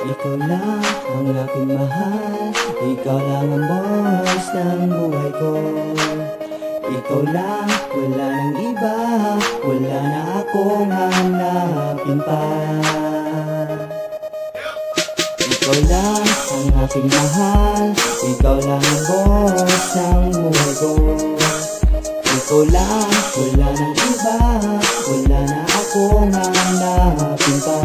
Ikaw lang ang aking mahal, ikaw lang ang boss ng buhay ko. Ikaw lang, wala nang iba, wala na akong hanapin pa. Ikaw lang ang aking mahal, ikaw lang ang boss ng buhay ko. Ikaw lang, wala nang iba, wala na akong hanapin pa.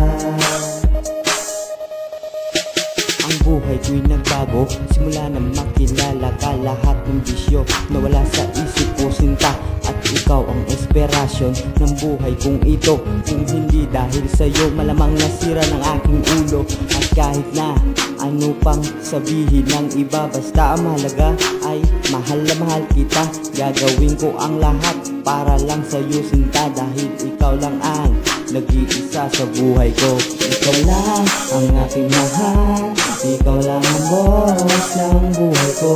Ang buhay ko'y nagbago, simula na makilala ka. Lahat ng bisyo nawala sa isip ko, sinta. At ikaw ang inspirasyon ng buhay kong ito. Kung hindi dahil sa'yo, malamang nasira ng aking ulo. At kahit na ano pang sabihin ng iba, basta ang mahalaga ay mahal na mahal kita. Gagawin ko ang lahat para lang sa'yo, sinta. Dahil ikaw lang ang nag-iisa sa buhay ko. Ikaw lang ang aking mahal, ikaw lang ang boss ng buhay ko.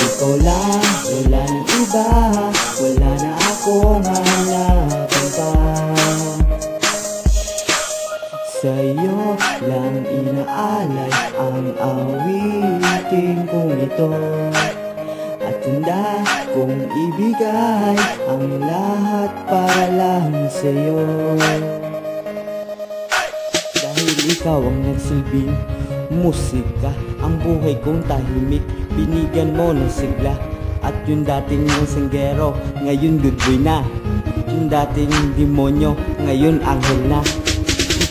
Ikaw lang, wala nang iba, wala na akong hanapin pa. Sa'yo lang inaalay ang awitin kong ito. At handa kong ibigay ang lahat para lang sa'yo. Dahil ikaw ang nagsilbing musika, ang buhay kong tahimik, binigyan mo ng sigla. At yung dating sanggero, ngayon good boy na. Yung dating demonyo, ngayon anghel na.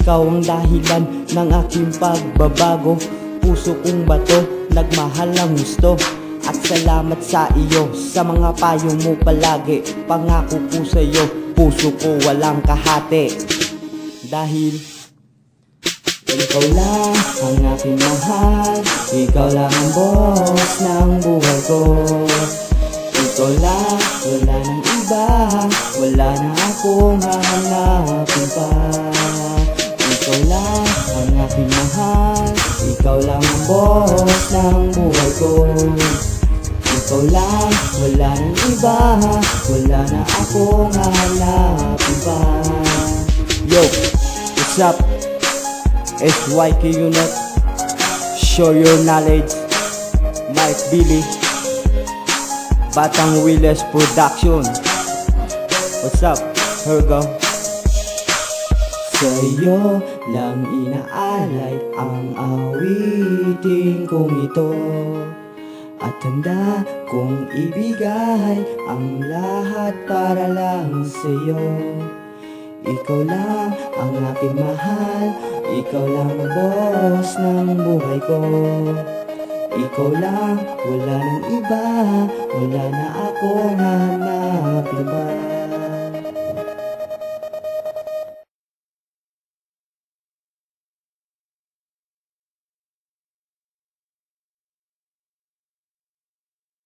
Ikaw ang dahilan ng aking pagbabago. Puso kong bato, nagmahal ng gusto. At salamat sa iyo, sa mga payo mo palagi. Pangako ko sa'yo, puso ko walang kahati. Dahil ikaw lang ang aking mahal, ikaw lang ang boss ng buhay ko. Ikaw lang, wala nang iba, wala na akong hahanapin pa. Ikaw lang ang aking mahal, ikaw lang ang boss ng buhay ko. Ikaw lang, wala nang iba, wala na akong hahanapin pa. Yo, what's up? SYK Unit, show your knowledge. Mike Billy, Batang Willis Production. What's up? Here we go. Sa'yo lang inaalay ang awitin kong ito. At handa kong ibigay ang lahat para lang sa'yo. Ikaw lang ang aking mahal, ikaw lang ang boss ng buhay ko. Ikaw lang, wala nang iba, wala na akong hanapin pa.